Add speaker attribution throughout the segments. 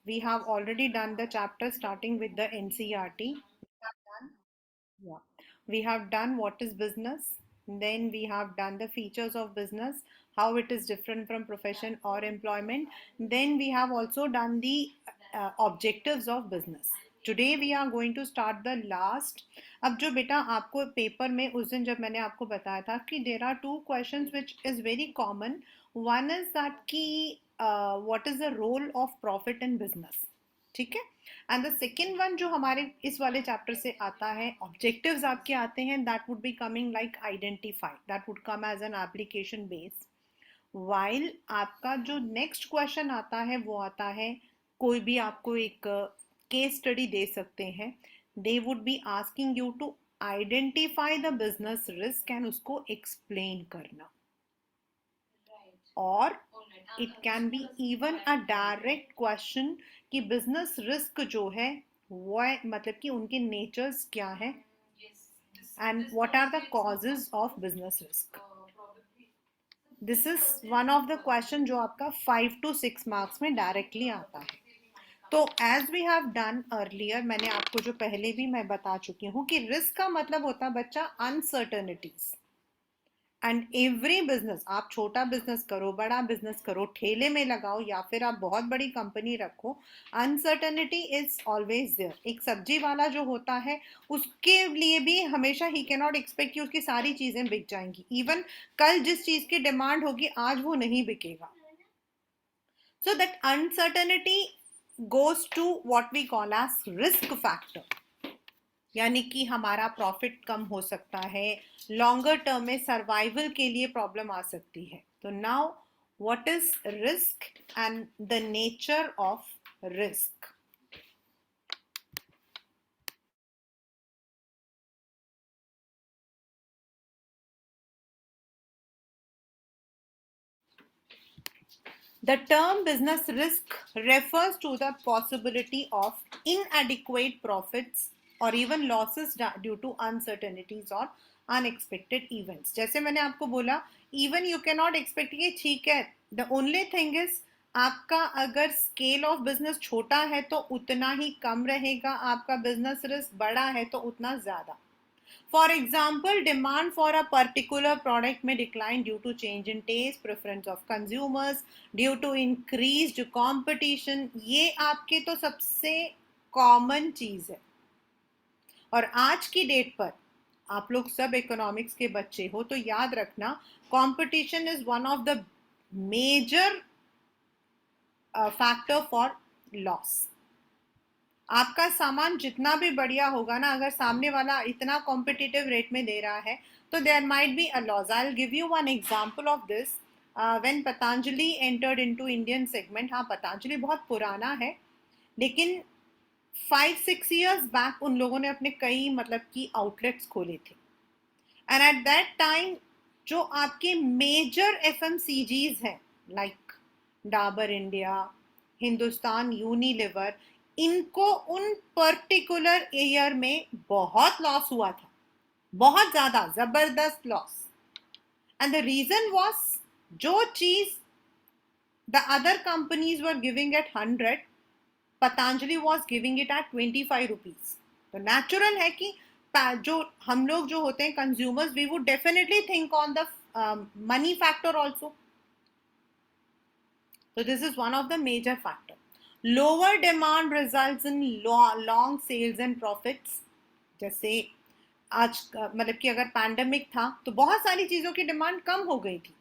Speaker 1: We have already done the chapter starting with the NCRT. Yeah. We have done what is business. Then we have done the features of business, how it is different from profession or employment. Then we have also done the objectives of business. Today we are going to start the last. अब जो बेटा आपको paper में उस दिन जब मैंने आपको बताया था कि there are two questions which is very common. One is that कि what is the role of profit in business. ठीक है. एंड द सेकेंड वन जो हमारे इस वाले चैप्टर से आता है, ऑब्जेक्टिव्स आपके आते हैं, that would be coming like identify, that would come as an application base. While आपका जो नेक्स्ट क्वेश्चन आता है वो आता है, कोई भी आपको एक केस स्टडी दे सकते हैं. They would be asking you to identify the business risk and उसको एक्सप्लेन करना. और it can be even a direct question कि बिजनेस रिस्क जो है वो मतलब कि उनके नेचर्स क्या है and what are the causes of business risk. This is one of the question जो आपका 5 to 6 मार्क्स में डायरेक्टली आता है. तो as we have done earlier, मैंने आपको जो पहले भी मैं बता चुकी हूँ कि रिस्क का मतलब होता है बच्चा अनसर्टनिटीज. एंड एवरी बिजनेस, आप छोटा बिजनेस करो, बड़ा बिजनेस करो, ठेले में लगाओ या फिर आप बहुत बड़ी कंपनी रखो, अनसर्टनिटी इज ऑलवेज देयर. एक सब्जी वाला जो होता है उसके लिए भी हमेशा ही कैन नॉट एक्सपेक्ट कि उसकी सारी चीजें बिक जाएंगी. इवन कल जिस चीज की डिमांड होगी आज वो नहीं बिकेगा. So that uncertainty goes to what we call as risk factor. यानी कि हमारा प्रॉफिट कम हो सकता है, लॉन्गर टर्म में सर्वाइवल के लिए प्रॉब्लम आ सकती है. तो now what is risk and the nature of risk. The term business risk refers to the possibility of inadequate profits or even losses due to uncertainties or unexpected events. जैसे मैंने आपको बोला, even you cannot expect कि ठीक है, the only thing is आपका अगर scale of business छोटा है तो उतना ही कम रहेगा, आपका बिजनेस रिस्क बड़ा है तो उतना ज्यादा. For example, demand for a particular product may decline due to change in taste, preference of consumers, due to increased competition. ये आपके तो सबसे कॉमन चीज है. और आज की डेट पर आप लोग सब इकोनॉमिक्स के बच्चे हो तो याद रखना, competition is one of the major factor for loss. आपका सामान जितना भी बढ़िया होगा ना, अगर सामने वाला इतना कॉम्पिटिटिव रेट में दे रहा है तो there might be a loss. I will give you one example of this. When Patanjali entered into Indian segment, हाँ पतंजलि बहुत पुराना है लेकिन 5-6 years बैक उन लोगों ने अपने कई मतलब की आउटलेट्स खोले थे. एंड एट दैट टाइम जो आपके मेजर एफएमसीजीज हैं like Dabur India, Hindustan Unilever, इनको उन पर्टिकुलर ईयर में बहुत लॉस हुआ था, बहुत ज्यादा जबरदस्त loss. And the reason was, जो चीज the other companies were giving at 100, Patanjali was giving it at 25 rupees. तो नेचुरल है कि जो हम लोग जो होते हैं consumers, we would definitely think on the money factor also. So this is one of the major factor. Lower demand results in long sales and profits. जैसे आज मतलब कि अगर पैंडेमिक था तो बहुत सारी चीजों की डिमांड कम हो गई थी.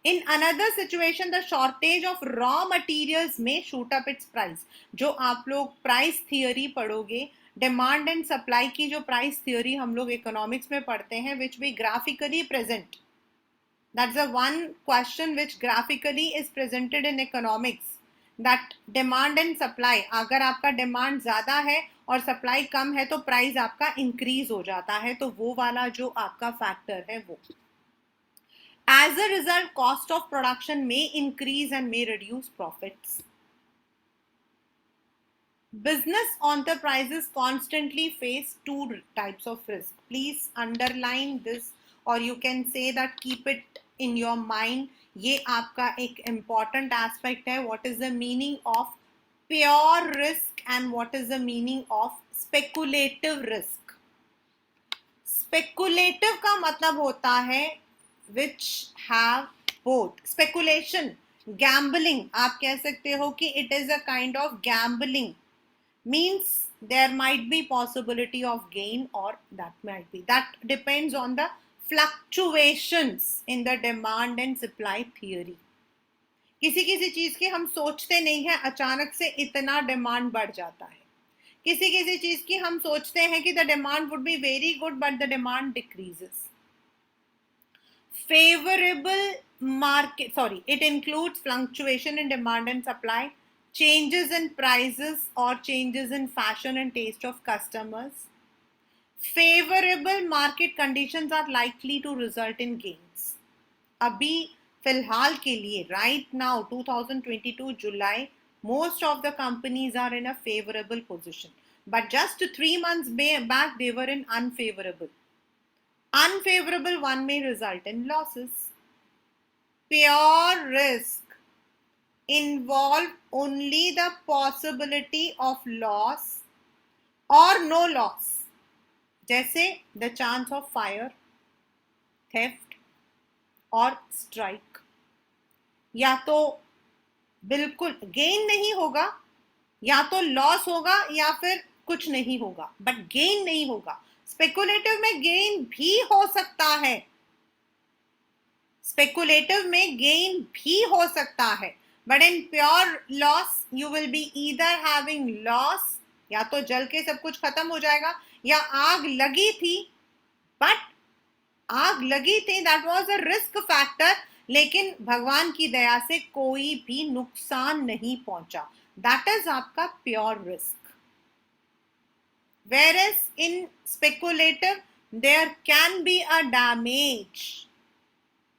Speaker 1: In another situation, the shortage of raw materials may shoot up its price. जो आप लोग प्राइस थियोरी पढ़ोगे, डिमांड एंड सप्लाई की जो प्राइस थियोरी हम लोग इकोनॉमिक्स में पढ़ते हैं, which we graphically present. That's the one question which graphically is presented in economics. That demand and supply, अगर आपका डिमांड ज्यादा है और सप्लाई कम है तो प्राइस आपका इंक्रीज हो जाता है. तो वो वाला जो आपका फैक्टर है वो. As a result, cost of production may increase and may reduce profits. Business enterprises constantly face two types of risk. Please underline this, or you can say that keep it in your mind. ये आपका एक important aspect है. What is the meaning of pure risk and what is the meaning of speculative risk? Speculative का मतलब होता है which have both. Speculation, gambling, आप कह सकते हो कि it is a kind of gambling, means there might be possibility of gain or that depends on the fluctuations in the demand and supply theory. किसी किसी चीज की हम सोचते नहीं है अचानक से इतना डिमांड बढ़ जाता है, किसी किसी चीज की हम सोचते हैं कि the demand would be very good but the demand decreases. Favorable market, sorry, it includes fluctuation in demand and supply, changes in prices or changes in fashion and taste of customers. Favorable market conditions are likely to result in gains. अभी फिलहाल के लिए right now 2022 July, most of the companies are in a favorable position, but just 3 months back they were in unfavorable. Unfavorable one may result in losses. Pure risk involve only the possibility of loss or no loss, जैसे the chance of fire, theft और strike. या तो बिल्कुल gain नहीं होगा, या तो loss होगा, या फिर कुछ नहीं होगा, बट गेन नहीं होगा. स्पेकुलेटिव में गेन भी हो सकता है, स्पेकुलेटिव में गेन भी हो सकता है, but in pure loss you will be either having loss, या तो जल के सब कुछ खत्म हो जाएगा, या आग लगी थी बट आग लगी थी that was a risk factor, लेकिन भगवान की दया से कोई भी नुकसान नहीं पहुंचा. दैट इज आपका pure risk. Whereas in speculative, there can be a damage.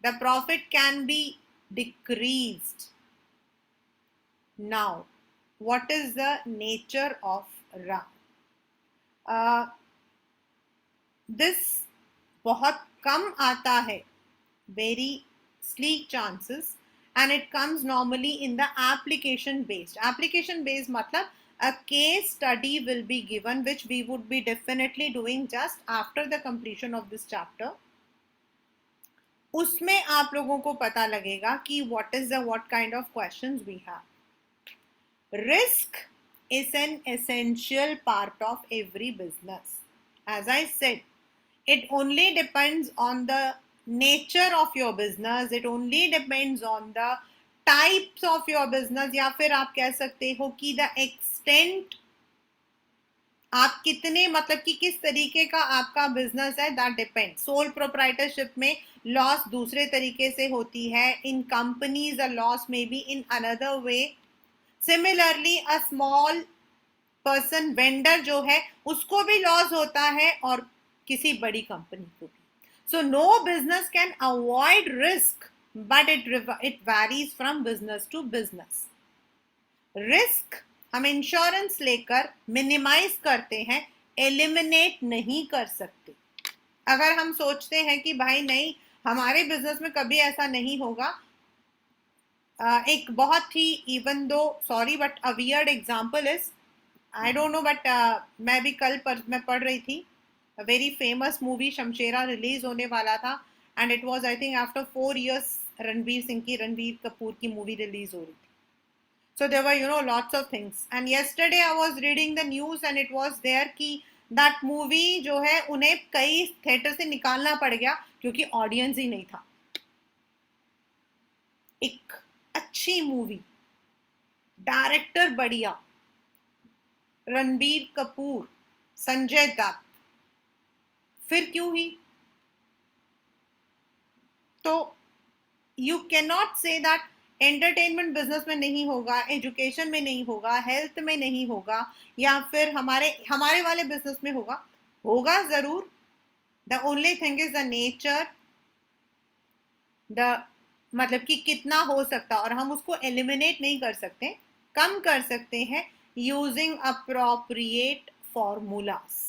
Speaker 1: The profit can be decreased. Now, what is the nature of Ra? This बहुत कम आता है, very sleek chances, and it comes normally in the application based. Application based मतलब a case study will be given which we would be definitely doing just after the completion of this chapter. उसमें आप लोगों को पता लगेगा कि what kind of questions we have. Risk is an essential part of every business. As I said, it only depends on the nature of your business, it only depends on the types of your business, या फिर आप कह सकते हो कि the extent, आप कितने मतलब कि किस तरीके का आपका बिजनेस है, दैट डिपेंड. सोल प्रोप्राइटरशिप में लॉस दूसरे तरीके से होती है, इन कंपनीज अ लॉस में be in another way. Similarly a small person vendor जो है उसको भी लॉस होता है और किसी बड़ी कंपनी को भी. So no business can avoid risk, but it varies from business to business. Risk हम इंश्योरेंस लेकर मिनिमाइज करते हैं, एलिमिनेट नहीं कर सकते. अगर हम सोचते हैं कि भाई नहीं हमारे बिजनेस में कभी ऐसा नहीं होगा, एक बहुत ही even though sorry but a weird example is, I don't know but मैं भी मैं पढ़ रही थी, a very famous movie Shamshera release होने वाला था, and it was I think after 4 years Ranbir Kapoor की मूवी रिलीज हो रही थी. So there were lots of things, and yesterday I was reading the news and it was there कि that movie जो है उन्हें कई थिएटर से निकालना पड़ गया क्योंकि ऑडियंस ही नहीं था. एक अच्छी मूवी, डायरेक्टर बढ़िया, रणबीर कपूर, संजय दत्त, फिर क्यों ही? तो you can not say that entertainment business में नहीं होगा, एजुकेशन में नहीं होगा, हेल्थ में नहीं होगा, या फिर हमारे वाले बिजनेस में होगा जरूर. The only thing is the nature, the मतलब कि कितना हो सकता, और हम उसको एलिमिनेट नहीं कर सकते, कम कर सकते हैं using appropriate formulas.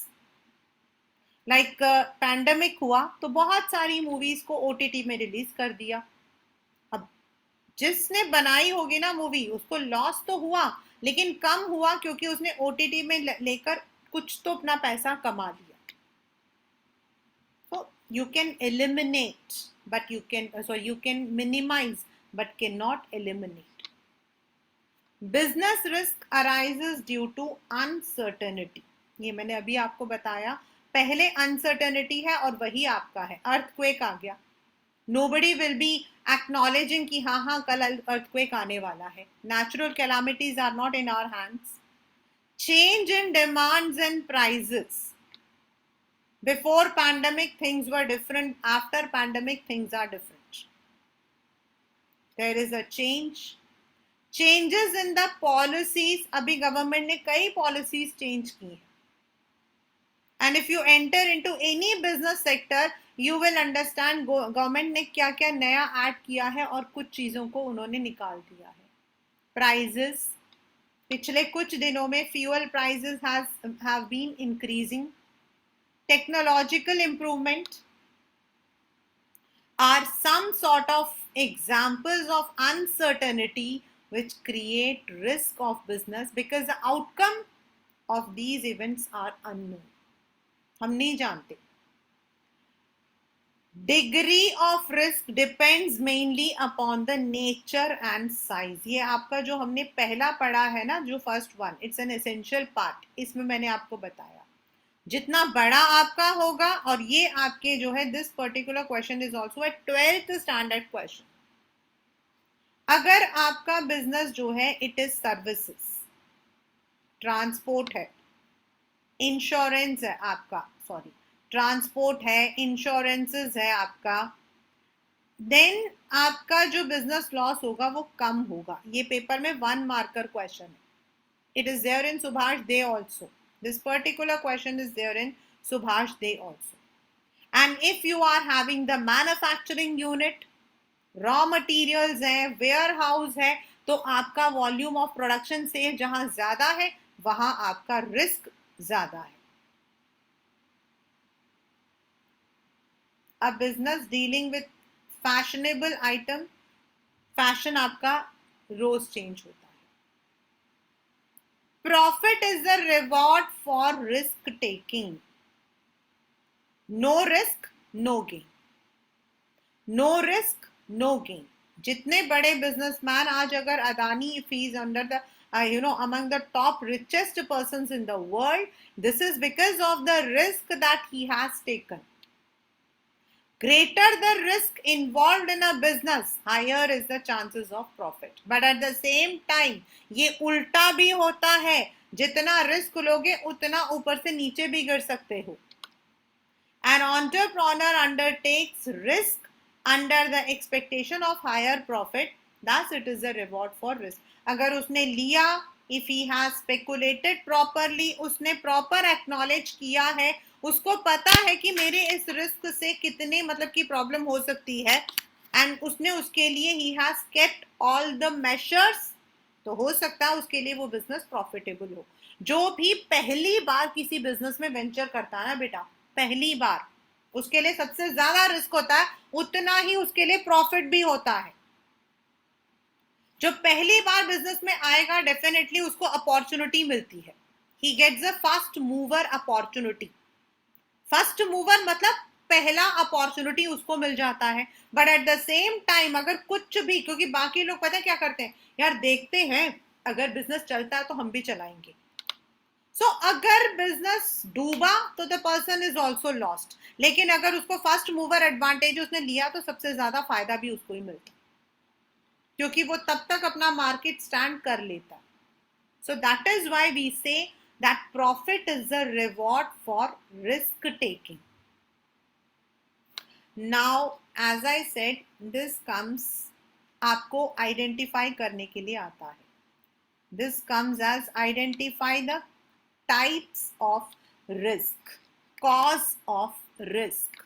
Speaker 1: Like pandemic हुआ तो बहुत सारी मूवीज को ओटीटी में रिलीज कर दिया. अब जिसने बनाई होगी ना मूवी उसको लॉस तो हुआ, लेकिन कम हुआ क्योंकि उसने ओटीटी में लेकर कुछ तो अपना पैसा कमा लिया. So you can eliminate, but you can minimize, but cannot eliminate. Business risk arises due to uncertainty. ये मैंने अभी आपको बताया. पहले अनसर्टेनिटी है और वही आपका है. अर्थक्वेक आ गया. Nobody will be acknowledging कि हाँ हाँ कल अर्थक्वेक आने वाला है. Natural calamities are not in our hands. Change in demands and prices. Before pandemic, things were different. After pandemic, things are different. There is a change. Changes in the policies. अभी government ने कई policies change की हैं. And if you enter into any business sector, you will understand government ने क्या क्या नया add किया है और कुछ चीजों को उन्होंने निकाल दिया है. Prices. पिछले कुछ दिनों में fuel prices have been increasing. Technological improvement are some sort of examples of uncertainty which create risk of business because the outcome of these events are unknown. हम नहीं जानते. Degree of risk depends mainly upon the nature and size. ये आपका जो हमने पहला पढ़ा है ना, जो first one, it's an essential part. इसमें मैंने आपको बताया जितना बड़ा आपका होगा, और ये आपके जो है this particular question is also a 12th standard question. अगर आपका बिजनेस जो है इट इज सर्विसेज, ट्रांसपोर्ट है, इंश्योरेंस है आपका, सॉरी ट्रांसपोर्ट है, इंश्योरेंसेस है आपका, देन आपका जो बिजनेस लॉस होगा वो कम होगा. ये पेपर में 1 मार्कर क्वेश्चन है. It is there in Subhash Dey also. This particular question is there in Subhash Day also. And if you are having the manufacturing unit, raw materials है, warehouse है, तो आपका volume of production से जहां ज्यादा है वहां आपका रिस्क ज्यादा है. A business dealing with fashionable item, fashion आपका रोज चेंज होता है. Profit is the reward for risk taking. No risk, no gain. No risk, no gain. जितने बड़े बिजनेसमैन आज अगर Adani, if he is under the among the top richest persons in the world, this is because of the risk that he has taken. Greater the risk involved in a business, higher is the chances of profit. But at the same time, ये उल्टा भी होता है. जितना risk लोगे उतना ऊपर से नीचे भी गिर सकते हो. An entrepreneur undertakes risk under the expectation of higher profit. Thus, it is a reward for risk. अगर उसने लिया, if he has speculated properly, उसने proper acknowledge किया है, उसको पता है कि मेरे इस रिस्क से कितने मतलब की प्रॉब्लम हो सकती है, एंड उसने उसके लिए he has kept all the measures, तो हो सकता है उसके लिए वो बिजनेस प्रॉफिटेबल हो. जो भी पहली बार किसी बिजनेस में वेंचर करता है ना बेटा, पहली बार, उसके लिए सबसे ज्यादा रिस्क होता है, उतना ही उसके लिए प्रॉफिट भी होता है. जो पहली बार बिजनेस में आएगा डेफिनेटली उसको अपॉर्चुनिटी मिलती है. He gets a fast mover opportunity. First mover मतलब पहला अपॉर्चुनिटी उसको मिल जाता है. But at the same time अगर कुछ भी, क्योंकि बाकी लोग पता है क्या करते हैं, यार देखते हैं अगर बिजनेस चलता है तो हम भी चलाएंगे. सो अगर बिजनेस डूबा तो the person is also lost. लेकिन अगर उसको फर्स्ट मूवर एडवांटेज उसने लिया तो सबसे ज्यादा फायदा भी उसको ही मिलता, क्योंकि वो तब तक अपना मार्केट स्टैंड कर लेता. So that is why we say that profit is the reward for risk taking. Now, as I said, this comes, आपको identify करने के लिए आता है. This comes as identify the types of risk, cause of risk.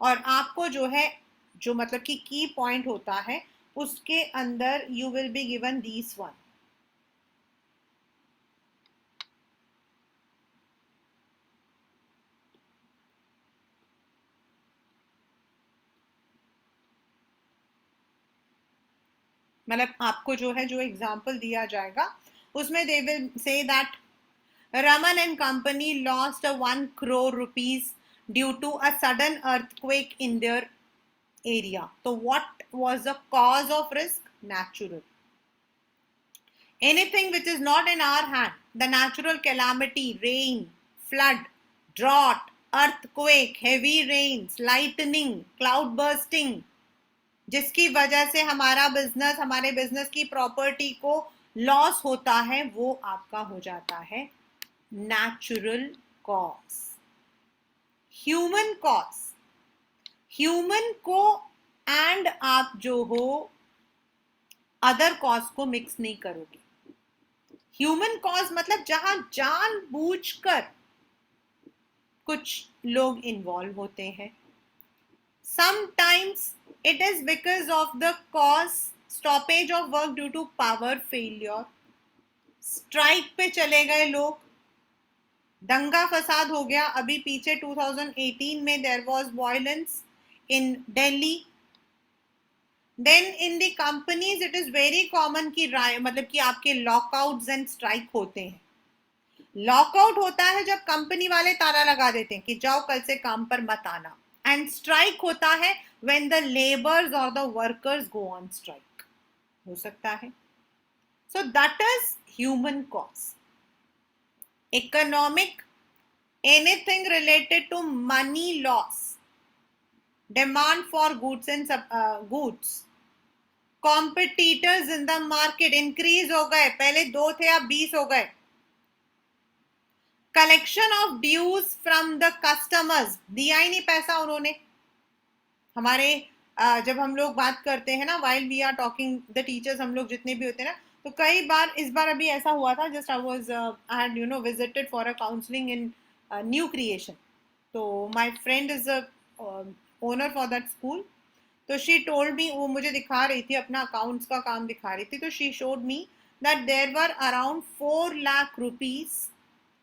Speaker 1: और आपको जो है, जो मतलब कि key point होता है, उसके अंदर you will be given these one. मतलब आपको जो है जो एग्जाम्पल दिया जाएगा उसमें they will say that Raman and company lost a 1 crore rupees due to a sudden earthquake in their area. So what was the cause of risk? Natural. Anything which is not in our hand, the natural calamity, rain, flood, drought, earthquake, heavy rains, lightning, cloud bursting, जिसकी वजह से हमारा business, हमारे business की property को loss होता है, वो आपका हो जाता है natural cause. Human cause, human को एंड आप जो हो अदर कॉज को मिक्स नहीं करोगे. ह्यूमन कॉज मतलब जहां जानबूझकर कुछ लोग इन्वॉल्व होते हैं. Sometimes it is because of the cause stoppage of work due to power failure. Strike पे चले गए लोग, दंगा फसाद हो गया. अभी पीछे 2018 में there was violence in Delhi. Then in the companies it is very common कि मतलब कि आपके लॉकआउट्स एंड स्ट्राइक होते हैं. लॉकआउट होता है जब कंपनी वाले ताला लगा देते हैं कि जाओ कल से काम पर मत आना. एंड स्ट्राइक होता है when the laborers or the workers go on strike. हो सकता है. So that is human cause. Economic, anything related to money loss, demand for goods and goods, competitors in the market increase हो गए, पहले 2 थे अब 20 हो गए. Collection of dues from the customers, दिया ही नहीं पैसा उन्होंने. हमारे जब हम लोग बात करते हैं ना, while we are talking the teachers, हम लोग जितने भी होते हैं ना, तो कई बार, इस बार अभी ऐसा हुआ था, just I had visited for a counseling in new creation. तो my friend is a owner for that school. तो she told me, वो मुझे दिखा रही थी, अपना अकाउंट्स का काम दिखा रही थी. तो she showed me that there were around 4 lakh rupees,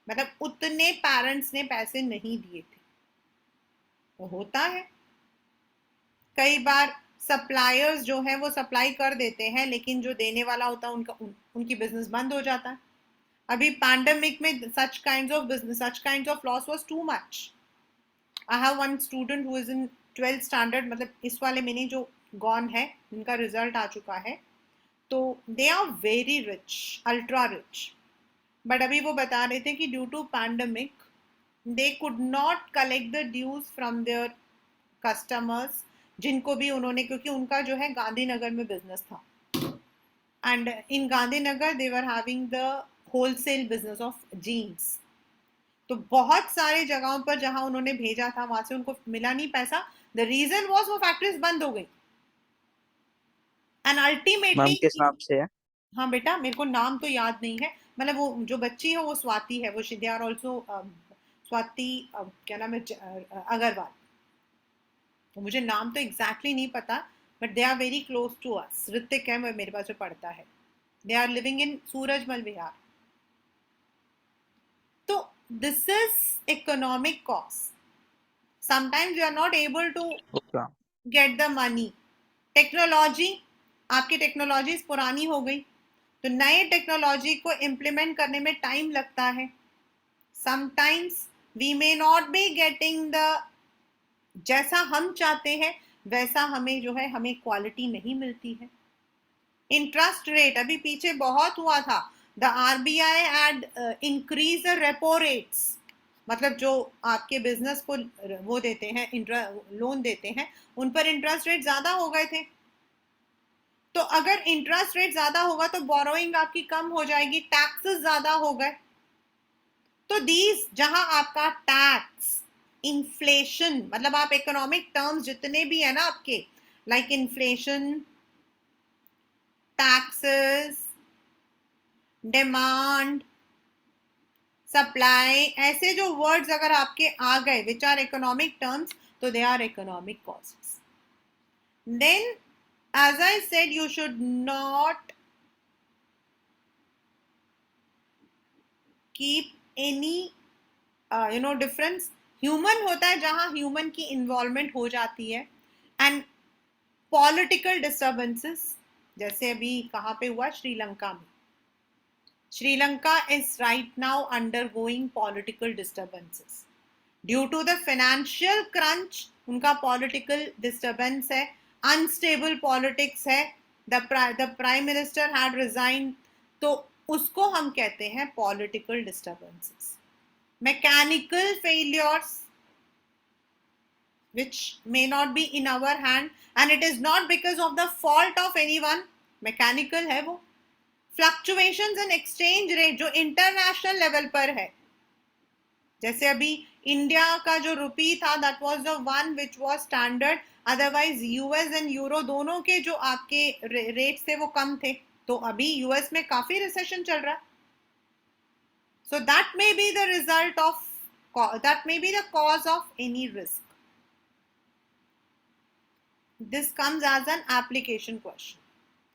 Speaker 1: मतलब उतने पेरेंट्स ने पैसे नहीं दिए थे. तो होता है कई बार सप्लायर्स जो है वो सप्लाई कर देते हैं, लेकिन जो देने वाला होता है उनकी बिजनेस बंद हो जाता है. अभी पैंडेमिक में such kinds of loss was too much. I have one student who is in 12th standard, मतलब इस वाले में नहीं, जो गॉन है, जिनका रिजल्ट आ चुका है. तो they are very rich, ultra rich. But अभी वो बता रहे थे कि due to pandemic they could not collect the dues from their customers, जिनको भी उन्होंने, क्योंकि उनका जो है गांधीनगर में बिजनेस था, and in Gandhinagar they were having the wholesale business of jeans. तो बहुत सारे जगहों पर जहां उन्होंने भेजा था वहां से उनको मिला नहीं पैसा. द रीजन वाज वो फैक्ट्रीज बंद हो गई. एंड अल्टीमेटली,
Speaker 2: किस नाम से है?
Speaker 1: हाँ बेटा, मेरे को नाम तो याद नहीं है. मतलब वो जो बच्ची है वो स्वाति है, वो दे आर ऑल्सो स्वाति, क्या नाम है, अग्रवाल. तो मुझे नाम तो एग्जैक्टली नहीं पता, but they are very close to us. Hrithik है मेरे पास जो पढ़ता है. They are living in Surajmal Vihar. तो this is economic cost. Sometimes you are not able to get the money. Technology, आपकी टेक्नोलॉजी पुरानी हो गई, तो नए टेक्नोलॉजी को इम्प्लीमेंट करने में टाइम लगता है. Sometimes we may not be getting the, जैसा हम चाहते हैं वैसा हमें जो है, हमें क्वालिटी नहीं मिलती है. इंटरेस्ट रेट अभी पीछे बहुत हुआ था. The RBI had increase the repo rates, मतलब जो आपके बिजनेस को वो देते हैं, लोन देते हैं, उन पर इंटरेस्ट रेट ज्यादा हो गए थे. तो अगर इंटरेस्ट रेट ज्यादा होगा तो बोरोइंग आपकी कम हो जाएगी, टैक्सेस ज्यादा हो गए. तो दीज, जहां आपका टैक्स, इन्फ्लेशन, मतलब आप इकोनॉमिक टर्म्स जितने भी है ना आपके, like inflation, taxes, demand, supply, ऐसे जो वर्ड्स अगर आपके आ गए विच आर इकोनॉमिक टर्म्स, तो they are economic causes. Then as I said, you should not keep any difference. Human होता है जहां ह्यूमन की इन्वॉल्वमेंट हो जाती है. एंड पॉलिटिकल डिस्टर्बेंसेस, जैसे अभी कहाँ पे हुआ, श्रीलंका में. Sri Lanka is right now undergoing political disturbances. Due to the financial crunch उनका पॉलिटिकल डिस्टर्बेंस है, अनस्टेबल पॉलिटिक्स है, the prime minister had resign, तो उसको हम कहते हैं political disturbances. Mechanical failures which may not be in our hand and it is not because of the fault of anyone. Mechanical है वो. Fluctuations in exchange rate जो international level पर है, जैसे अभी इंडिया का जो रुपी था that was the one which was standard, otherwise US and euro दोनों के जो आपके रेट्स थे वो कम थे, तो अभी यूएस में काफी रिसेशन चल रहा है. So that may be the result of, that may be the cause of any risk. This comes as an application question.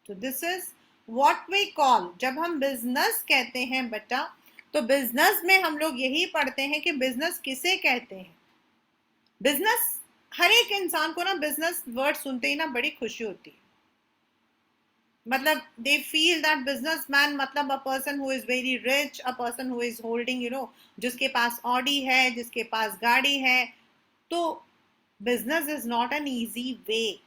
Speaker 1: तो this is what we call, जब हम बिजनेस कहते हैं बेटा, तो बिजनेस में हम लोग यही पढ़ते हैं कि बिजनेस किसे कहते हैं. बिजनेस, हर एक इंसान को ना बिजनेस वर्ड सुनते ही ना बड़ी खुशी होती है. मतलब दे फील दैट बिजनेसमैन मतलब a person who is very rich, a person who is holding जिसके पास ऑडी है, जिसके पास गाड़ी है. तो business is not an easy way.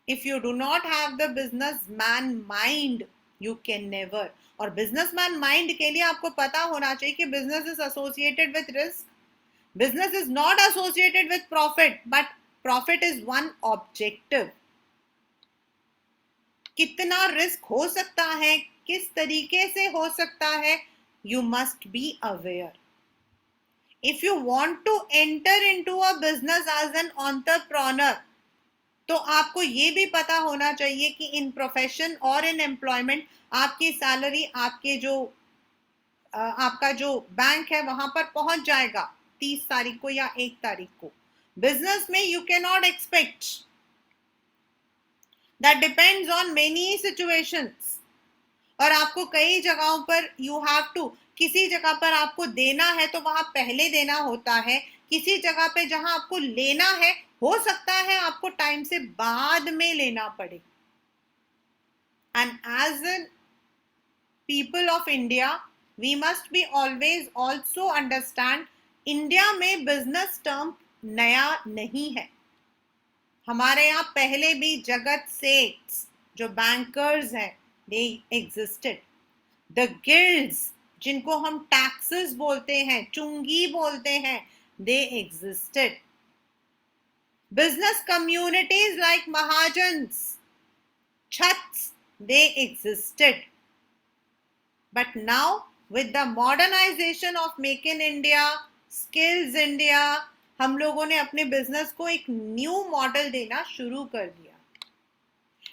Speaker 1: If you do not have the businessman mind, you can never. और businessman mind के लिए आपको पता होना चाहिए कि business is associated with risk. Business is not associated with profit, but profit is one objective. कितना risk हो सकता है, किस तरीके से हो सकता है, you must be aware. If you want to enter into a business as an entrepreneur, तो आपको ये भी पता होना चाहिए कि इन प्रोफेशन और इन एम्प्लॉयमेंट आपकी सैलरी आपके जो आपका जो बैंक है वहां पर पहुंच जाएगा 30 तारीख को या 1 तारीख को. बिजनेस में you can not expect, that depends on many situations. और आपको कई जगहों पर यू हैव टू, किसी जगह पर आपको देना है तो वहां पहले देना होता है, किसी जगह पे जहां आपको लेना है हो सकता है आपको टाइम से बाद में लेना पड़े. And as an people of India we must be always also understand, India में बिजनेस टर्म नया नहीं है. हमारे यहाँ पहले भी जगत सेठ्स जो बैंकर्स हैं they existed. The guilds जिनको हम टैक्सेस बोलते हैं, चुंगी बोलते हैं, they existed. Business communities like Mahajans, Chhats, they existed. But now with the modernization of Make in India, Skills India, हम लोगों ने अपने बिजनेस को एक न्यू मॉडल देना शुरू कर दिया.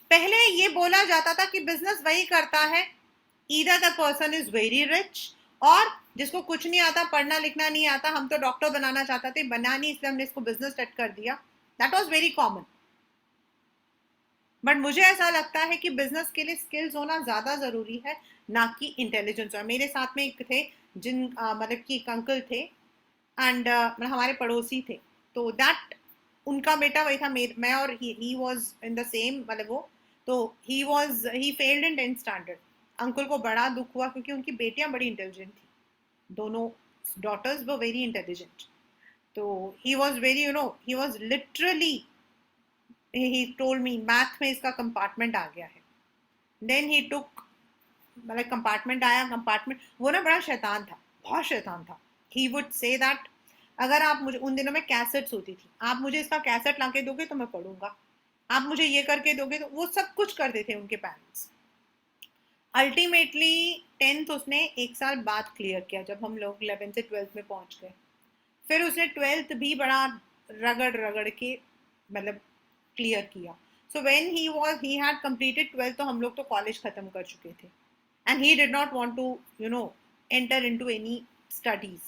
Speaker 1: पहले ये बोला जाता था कि बिजनेस वही करता है either the person is very rich, और जिसको कुछ नहीं आता, पढ़ना लिखना नहीं आता, हम तो डॉक्टर बनाना चाहते थे, बना नहीं, इसलिए हमने इसको बिजनेस स्टार्ट कर दिया. That was very common. But मुझे ऐसा लगता है कि बिजनेस के लिए स्किल्स होना ज्यादा जरूरी है, ना कि इंटेलिजेंस. और मेरे साथ में एक थे जिन मतलब कि एक अंकल थे एंड हमारे पड़ोसी थे, तो दैट उनका बेटा वही था, मैं और he was in the same, मतलब वो, तो he failed in 10th standard. Uncle को बड़ा दुख हुआ क्योंकि उनकी बेटियां बड़ी इंटेलिजेंट थी, दोनों डॉटर्स वर वेरी इंटेलिजेंट. तो he was very he was literally, he told me math में इसका कंपार्टमेंट आ गया है. देन ही टुक, मतलब कंपार्टमेंट आया, कंपार्टमेंट, वो ना बड़ा शैतान था, बहुत शैतान था. ही वुड से दैट अगर आप मुझे, उन दिनों में कैसेट्स होती थी, आप मुझे इसका कैसेट ला के दोगे तो मैं पढ़ूंगा, आप मुझे ये करके दोगे, तो वो सब कुछ करते थे उनके पेरेंट्स. अल्टीमेटली 10th उसने 1 साल बाद क्लियर किया, जब हम लोग 11th से 12th में पहुंच गए. फिर उसने 12th भी बड़ा रगड़ रगड़ के मतलब क्लियर किया. So when he had completed 12th, तो हम लोग तो कॉलेज खत्म कर चुके थे, and he did not want to enter into any studies.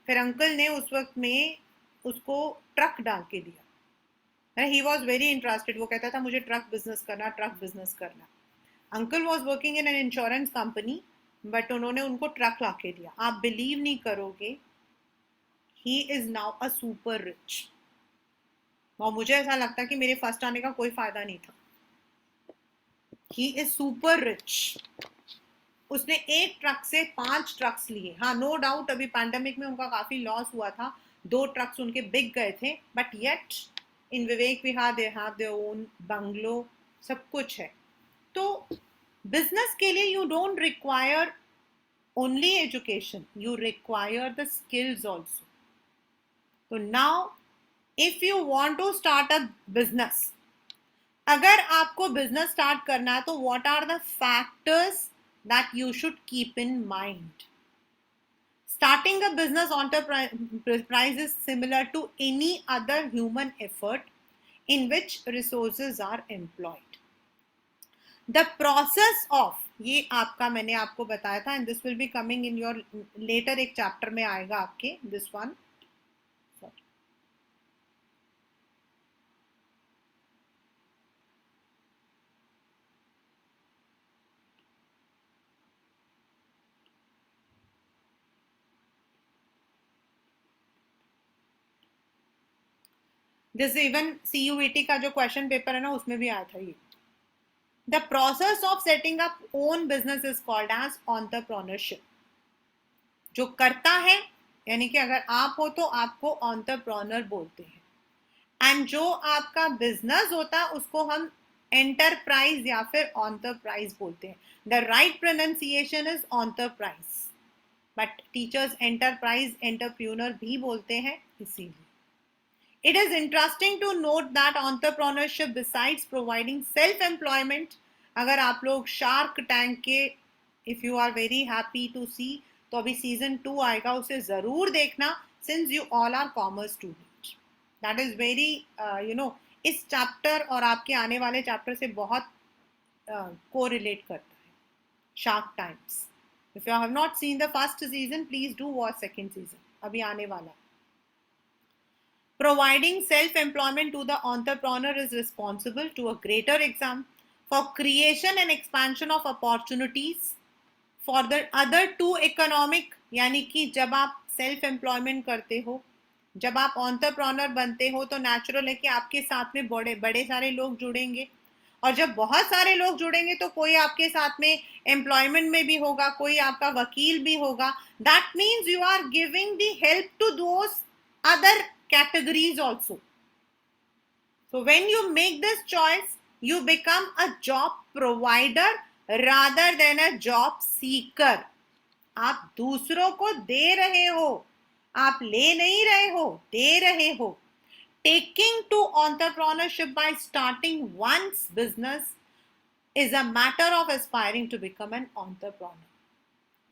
Speaker 1: फिर अंकल ने उस वक्त में उसको ट्रक डाल के दिया. ही वॉज वेरी इंटरेस्टेड, वो कहता था मुझे ट्रक बिजनेस करना, ट्रक बिजनेस करना. Uncle was working in an insurance company, but उन्होंने उनको ट्रक ला के दिया. आप बिलीव नहीं करोगे, he is now a super rich. और मुझे ऐसा लगता है कि मेरे फर्स्ट आने का कोई फायदा नहीं था. He is super rich. उसने एक ट्रक से 5 ट्रक्स लिए। हाँ, नो डाउट अभी पैंडेमिक में उनका काफी लॉस हुआ था, 2 ट्रक्स उनके बिक गए थे, but yet in Vivek Vihar they have their own bungalow, सब कुछ है। तो बिजनेस के लिए you don't require only education, you require the skills also. तो now if you want to start a business, अगर आपको बिजनेस स्टार्ट करना है तो what are the factors that you should keep in mind? Starting a business enterprise is similar to any other human effort in which resources are employed. The process of, ये आपका मैंने आपको बताया था, and this will be coming in your later एक chapter में आएगा आपके, this one. This even CUET का जो क्वेश्चन पेपर है ना, उसमें भी आया था ये। The process of setting up own business is called as entrepreneurship. जो करता है, यानी कि अगर आप हो तो आपको एंटरप्रेन्योर बोलते हैं, एंड जो आपका बिजनेस होता है उसको हम एंटरप्राइज या फिर एंटरप्राइज बोलते हैं। The right pronunciation is enterprise, but teachers enterprise entrepreneur भी बोलते हैं, इसीलिए। It is interesting to note that entrepreneurship, besides providing self-employment, अगर आप लोग शार्क टैंक के, if you are very happy to see, तो अभी सीजन 2 आएगा, उसे जरूर देखना, since you all are commerce students. That is very, इस चैप्टर और आपके आने वाले चैप्टर से बहुत कोरिलेट करता है, shark times. If you have not seen the first season, please do watch second season, अभी आने वाला। Providing self-employment to the entrepreneur is responsible to a greater extent for creation and expansion of opportunities for the other two economic, यानी कि जब आप self employment करते हो, जब आप एंटरप्रेन्योर बनते हो, तो नेचुरल है कि आपके साथ में बड़े बड़े सारे लोग जुड़ेंगे, और जब बहुत सारे लोग जुड़ेंगे तो कोई आपके साथ में एम्प्लॉयमेंट में भी होगा, कोई आपका वकील भी होगा। That means you are giving the help to those other categories also. So when you make this choice, you become a job provider rather than a job seeker. आप दूसरों को दे रहे हो, आप ले नहीं रहे हो, दे रहे हो। Taking to entrepreneurship by starting one's business is a matter of aspiring to become an entrepreneur.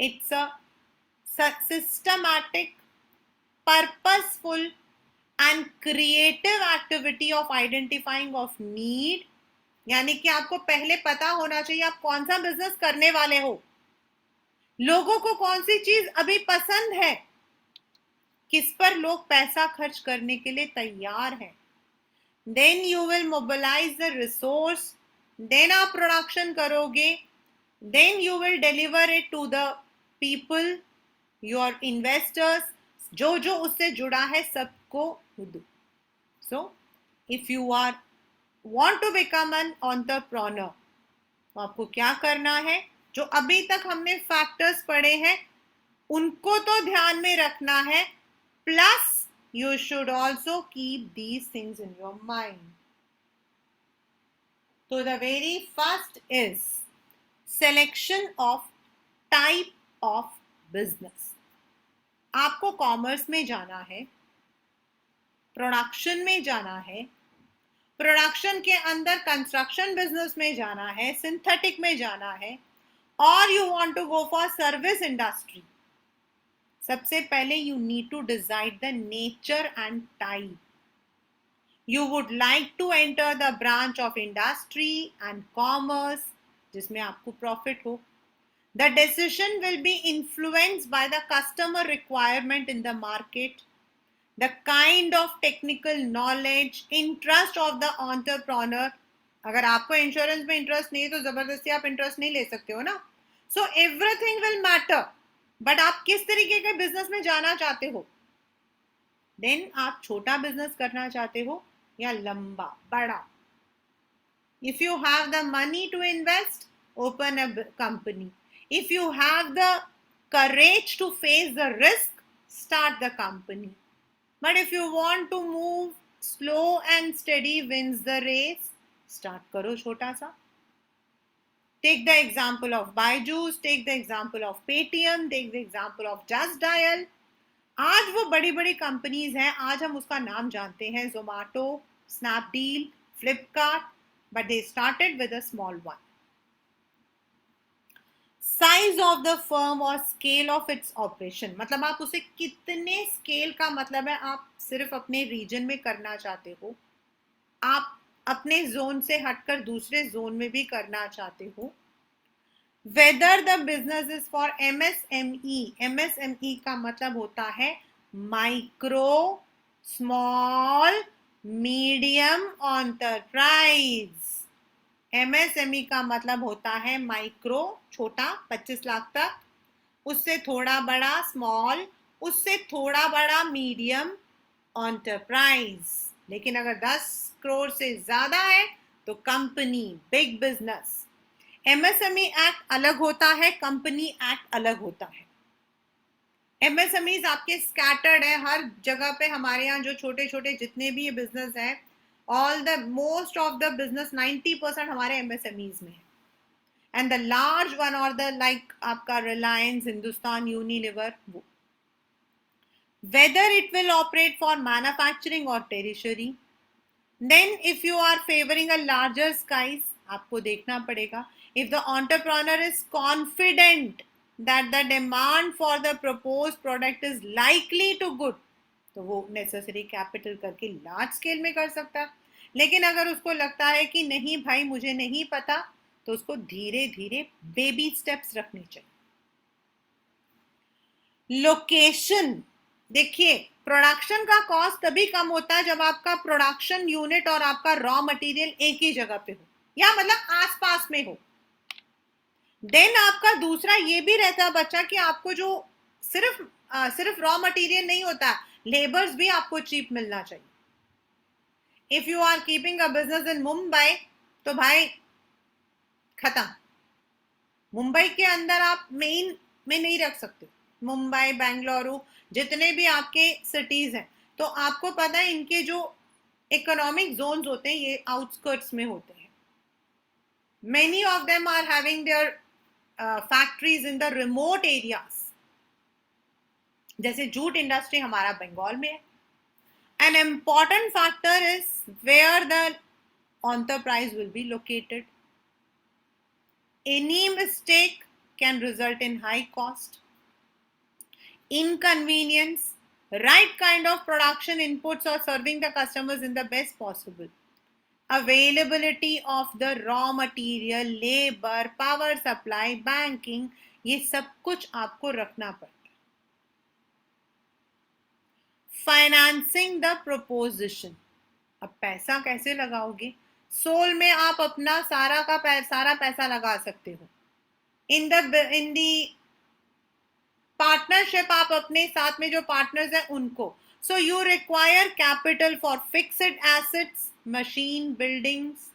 Speaker 1: It's a systematic, purposeful and creative activity of identifying of need, यानी कि आपको पहले पता होना चाहिए आप कौन सा बिजनेस करने वाले हो, लोगों को कौन सी चीज अभी पसंद है, किस पर लोग पैसा खर्च करने के लिए तैयार हैं। Then you will mobilise the resource, then आप प्रोडक्शन करोगे, then you will deliver it to the people, your investors, जो जो उससे जुड़ा है सबको दो। So if you are want to become an entrepreneur, तो आपको क्या करना है? जो अभी तक हमने फैक्टर्स पढ़े हैं उनको तो ध्यान में रखना है, plus you should also keep these things in your mind. तो the very first is selection of type of business. आपको कॉमर्स में जाना है, प्रोडक्शन में जाना है, प्रोडक्शन के अंदर कंस्ट्रक्शन बिजनेस में जाना है, सिंथेटिक में जाना है, और you want to go for service industry, सबसे पहले you need to decide the nature and type. You would like to enter the branch of industry and commerce जिसमें आपको प्रॉफिट हो। The decision will be influenced by the customer requirement in the market, the kind of technical knowledge, interest of the entrepreneur. अगर आपको insurance में interest नहीं है तो जबरदस्ती आप इंटरेस्ट नहीं ले सकते हो ना। So everything will matter, but आप किस तरीके के बिजनेस में जाना चाहते हो। देन आप छोटा बिजनेस करना चाहते हो या लंबा बड़ा। If you have the money to invest, open a company. If you have the courage to face the risk, start the company. But if you want to move slow and steady wins the race, start करो छोटा सा. Take the example of Byju's, take the example of Paytm, take the example of Just Dial. आज वो बड़ी बड़ी companies हैं, आज हम उसका नाम जानते हैं, Zomato, Snapdeal, Flipkart, but they started with a small one. Size of the firm और स्केल ऑफ इट्स ऑपरेशन, मतलब आप उसे कितने स्केल का, मतलब है आप सिर्फ अपने रीजन में करना चाहते हो, आप अपने जोन से हटकर दूसरे जोन में भी करना चाहते हो. Whether the business is for MSME. MSME का मतलब होता है micro, small, medium enterprise. MSME का मतलब होता है माइक्रो, छोटा 25 लाख तक, उससे थोड़ा बड़ा स्मॉल, उससे थोड़ा बड़ा मीडियम एंटरप्राइज. लेकिन अगर 10 करोड़ से ज्यादा है तो company, big business. MSME act अलग होता है, कंपनी एक्ट अलग होता है. एमएसएमईज आपके स्कैटर्ड है हर जगह पे. हमारे यहाँ जो छोटे छोटे जितने भी बिजनेस हैं, all the most of the business 90% हमारे एमएसएमईज में है. एंड द लार्ज वन और द लाइक आपका रिलायंस, हिंदुस्तान यूनिलीवर, वो. whether it will operate for manufacturing or tertiary. Then if you are favoring a larger size, आपको देखना पड़ेगा. If the entrepreneur is confident that the demand for the proposed product is likely to good, तो वो necessary capital करके large scale में कर सकता है. लेकिन अगर उसको लगता है कि नहीं भाई मुझे नहीं पता, तो उसको धीरे धीरे बेबी स्टेप्स रखने चाहिए. लोकेशन, देखिए प्रोडक्शन का कॉस्ट तभी कम होता है जब आपका प्रोडक्शन यूनिट और आपका रॉ मटेरियल एक ही जगह पे हो, या मतलब आसपास में हो. देन आपका दूसरा ये भी रहता है बच्चा कि आपको जो सिर्फ रॉ मटेरियल नहीं होता, लेबर्स भी आपको चीप मिलना चाहिए. If you are keeping a business in Mumbai, तो भाई खत्म. मुंबई के अंदर आप मेन में नहीं रख सकते. मुंबई, बेंगलुरु, जितने भी आपके सिटीज हैं, तो आपको पता है इनके जो इकोनॉमिक जोन्स होते हैं ये आउटस्कर्ट्स में होते हैं. Many of them are having their factories in the remote areas. जैसे जूट इंडस्ट्री हमारा बंगाल में है. An important factor is where the enterprise will be located. Any mistake can result in high cost, inconvenience, right kind of production inputs or serving the customers in the best possible, availability of the raw material, labor, power supply, banking, ये सब कुछ आपको रखना पड़ता है. Financing the proposition, अब पैसा कैसे लगाओगे? सोल में आप अपना सारा पैसा लगा सकते हो. इन दी पार्टनरशिप आप अपने साथ में जो पार्टनर्स हैं उनको. So you require capital for fixed assets, machine, buildings.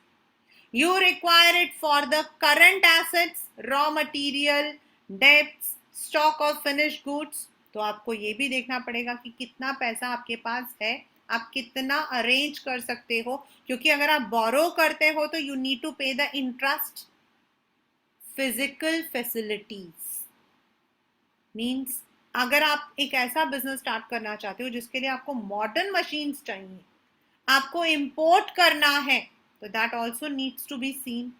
Speaker 1: You require it for the current assets, raw material, debts, stock of finished goods. तो आपको ये भी देखना पड़ेगा कि कितना पैसा आपके पास है, आप कितना अरेंज कर सकते हो. क्योंकि अगर आप बोरो करते हो तो यू नीड टू पे the interest. Physical facilities means अगर आप एक ऐसा बिजनेस स्टार्ट करना चाहते हो जिसके लिए आपको मॉडर्न मशीन्स चाहिए, आपको इंपोर्ट करना है, तो that also needs to be seen.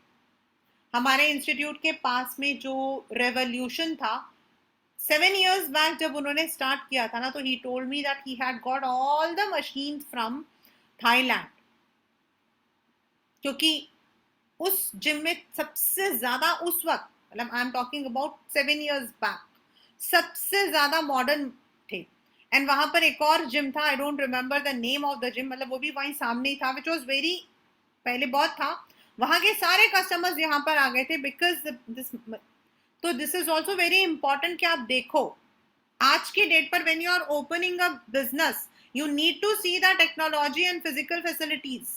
Speaker 1: हमारे इंस्टीट्यूट के पास में जो रेवोल्यूशन था 7 years बैक जब उन्होंने स्टार्ट किया था ना, तो ही told me that he had got all the machines from Thailand. क्योंकि उस जिम में सबसे ज्यादा उस वक्त, मतलब I am talking about 7 years back, सबसे ज्यादा मॉडर्न थे. एंड वहां पर एक और जिम था, I don't remember the name of the gym, मतलब वो भी वहीं सामने ही था, विच वॉज वेरी, पहले बहुत था. वहां के सारे कस्टमर्स यहाँ पर आ गए थे बिकॉज दिस. तो this is also very important कि आप देखो आज की डेट पर when you are opening a business you need to see the technology and physical facilities.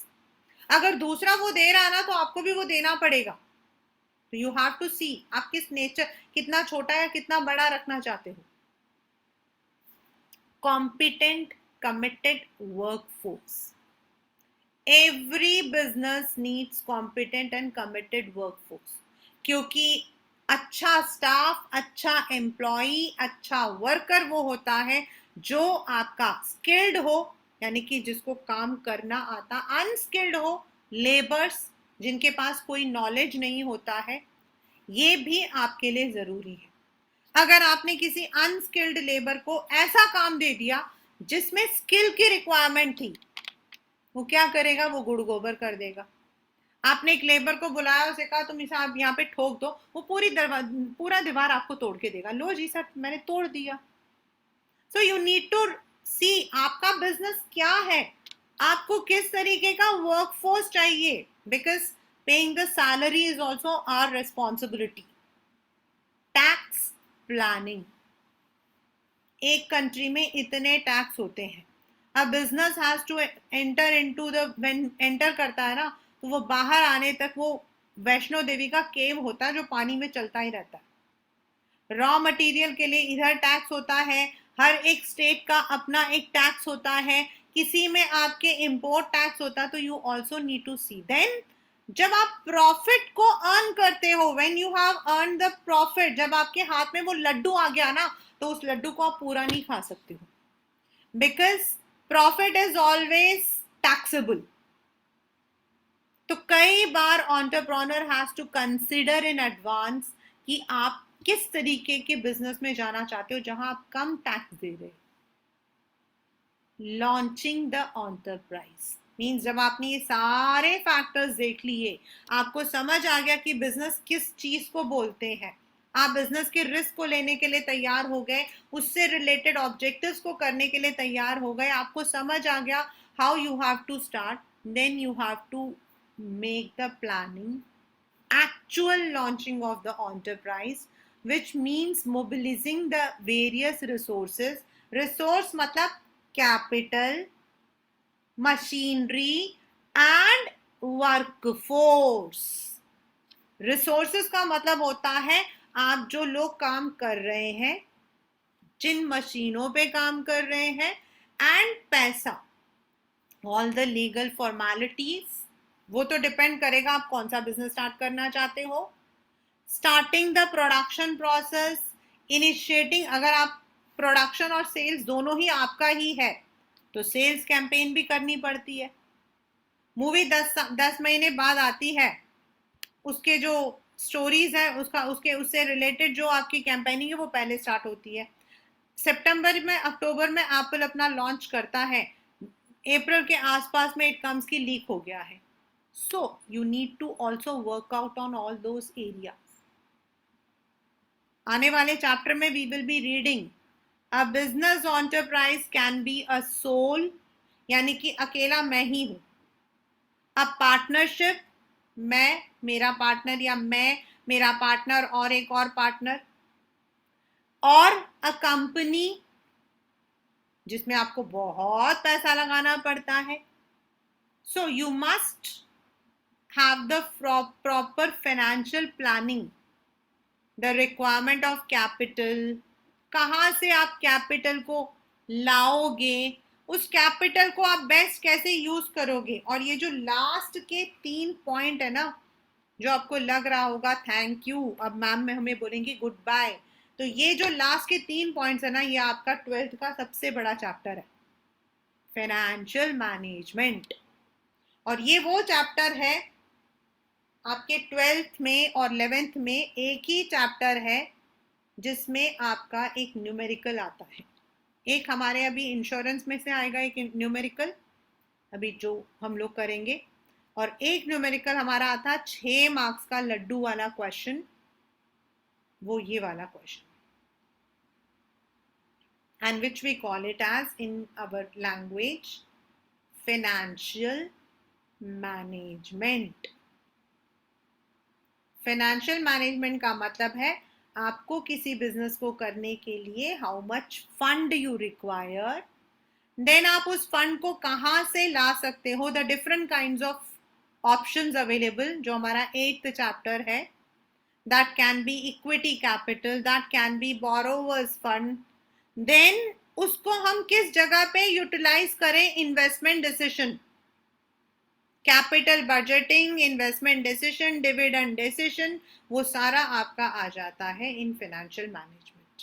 Speaker 1: अगर दूसरा वो दे रहा है ना तो आपको भी वो देना पड़ेगा. तो यू हैव टू सी आप किस नेचर, कितना छोटा या कितना बड़ा रखना चाहते हो. Competent committed workforce. Every business needs competent and committed workforce, क्योंकि अच्छा स्टाफ, अच्छा एम्प्लॉई, अच्छा वर्कर वो होता है जो आपका स्किल्ड हो, यानी कि जिसको काम करना आता. अनस्किल्ड हो, लेबर्स जिनके पास कोई नॉलेज नहीं होता है, ये भी आपके लिए जरूरी है. अगर आपने किसी अनस्किल्ड लेबर को ऐसा काम दे दिया जिसमें स्किल की रिक्वायरमेंट थी, वो क्या करेगा? वो गुड़ गोबर कर देगा. आपने एक लेबर को बुलाया, उसे कहा तुम इसे आप यहाँ पे ठोक दो, वो पूरा दीवार आपको तोड़ के देगा. लो जी सर, मैंने तोड़ दिया. सो यू नीड टू सी आपका बिजनेस क्या है, आपको किस तरीके का वर्कफोर्स चाहिए, because paying the salary is also our responsibility. Tax planning. एक कंट्री में इतने टैक्स होते हैं. अब business has to enter into the, when enter करता है ना, तो वो बाहर आने तक वो वैष्णो देवी का केव होता है जो पानी में चलता ही रहता है. रॉ मटेरियल के लिए इधर टैक्स होता है, हर एक स्टेट का अपना एक टैक्स होता है, किसी में आपके इंपोर्ट टैक्स होता है. तो you also need to see. Then जब आप प्रॉफिट को अर्न करते हो, when you have earn the profit, जब आपके हाथ में वो लड्डू आ गया ना, तो उस लड्डू को आप पूरा नहीं खा सकते हो, because profit is always taxable. तो कई बार entrepreneur has to consider in advance कि आप किस तरीके के बिजनेस में जाना चाहते हो जहां आप कम टैक्स दे रहे. लॉन्चिंग द एंटरप्राइज मीन्स जब आपने ये सारे फैक्टर्स देख लिए, आपको समझ आ गया कि बिजनेस किस चीज को बोलते हैं, आप बिजनेस के रिस्क को लेने के लिए तैयार हो गए, उससे रिलेटेड ऑब्जेक्टिव्स को करने के लिए तैयार हो गए, आपको समझ आ गया how you have to start, then you have to make the planning, actual launching of the enterprise, which means mobilizing the various resources. Resource मतलब capital, machinery and workforce. Resources का मतलब होता है आप जो लोग काम कर रहे हैं, जिन मशीनों पे काम कर रहे हैं, and पैसा. All the legal formalities, वो तो डिपेंड करेगा आप कौन सा बिजनेस स्टार्ट करना चाहते हो. Starting the production process, initiating, अगर आप प्रोडक्शन और सेल्स दोनों ही आपका ही है तो सेल्स कैंपेन भी करनी पड़ती है. मूवी 10 महीने बाद आती है, उसके जो स्टोरीज है उससे रिलेटेड जो आपकी कैंपेनिंग है वो पहले स्टार्ट होती है. सितंबर में, अक्टूबर में एप्पल अपना लॉन्च करता है, अप्रैल के आसपास में इट कम्स की लीक हो गया है. So you need to also work out on all those areas. आने वाले चैप्टर में we will be reading a business enterprise can be a sole, यानी कि अकेला मैं ही हूं. a partnership, मैं, मेरा पार्टनर, या मैं, मेरा पार्टनर और एक और पार्टनर, और a company जिसमें आपको बहुत पैसा लगाना पड़ता है. So you must have the proper financial planning, the requirement of capital, कहाँ से आप कैपिटल को लाओगे, उस कैपिटल को आप बेस्ट कैसे यूज करोगे. और ये जो लास्ट के 3 पॉइंट है ना, जो आपको लग रहा होगा थैंक यू, अब मैम में हमें बोलेंगे गुड बाय, तो ये जो लास्ट के 3 पॉइंट्स है ना, ये आपका 12th का सबसे बड़ा चैप्टर है, फाइनेंशियल मैनेजमेंट. और ये वो चैप्टर है आपके 12th में और 11th में एक ही चैप्टर है जिसमें आपका एक न्यूमेरिकल आता है. एक हमारे अभी इंश्योरेंस में से आएगा एक न्यूमेरिकल, अभी जो हम लोग करेंगे, और एक न्यूमेरिकल हमारा आता 6 मार्क्स का लड्डू वाला क्वेश्चन, वो ये वाला question, and which we call it as in our language financial management. Financial management का मतलब है आपको किसी बिजनेस को करने के लिए how much fund you require, then आप उस फंड को कहां से ला सकते हो, the different kinds of options available, जो हमारा 8th चैप्टर है. that can be equity capital, that can be borrowers fund. Then उसको हम किस जगह पे यूटिलाइज करें? Investment decision, capital budgeting, investment decision, dividend decision, वो सारा आपका आ जाता है in financial management.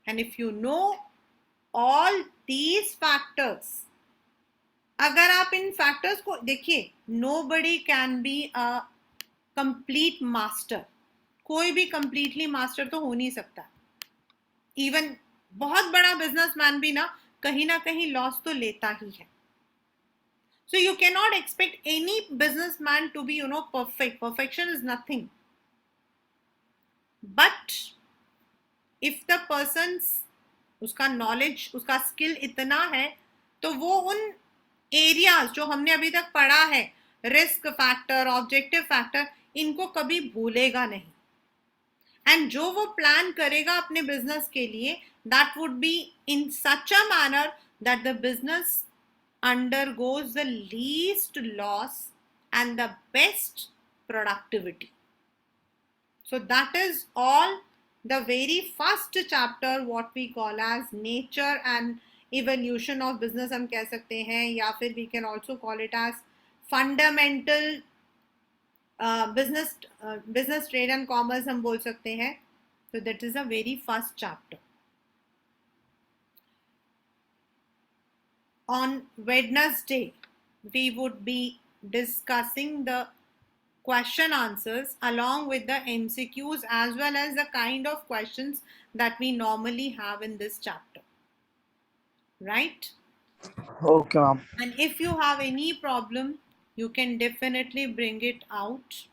Speaker 1: And if you know all these factors, अगर आप इन फैक्टर्स को देखिए, nobody can be a complete master. कोई भी कंप्लीटली मास्टर तो हो नहीं सकता. इवन बहुत बड़ा बिजनेसमैन भी ना कहीं लॉस तो लेता ही है. So you cannot expect any businessman to be, perfect. Perfection is nothing. But if the person's उसका नॉलेज, उसका स्किल इतना है, तो वो उन एरियाज जो हमने अभी तक पढ़ा है, रिस्क फैक्टर, ऑब्जेक्टिव फैक्टर, इनको कभी भूलेगा नहीं. एंड जो वो प्लान करेगा अपने बिजनेस के लिए, that would be in such a manner that the business undergoes the least loss and the best productivity. So that is all the very first chapter, what we call as nature and evolution of business हम कह सकते हैं, या फिर we can also call it as fundamental business trade and commerce हम बोल सकते हैं. So that is a very first chapter. On Wednesday, we would be discussing the question answers along with the MCQs as well as the kind of questions that we normally have in this chapter. Right?
Speaker 2: Okay, ma'am.
Speaker 1: And if you have any problem, you can definitely bring it out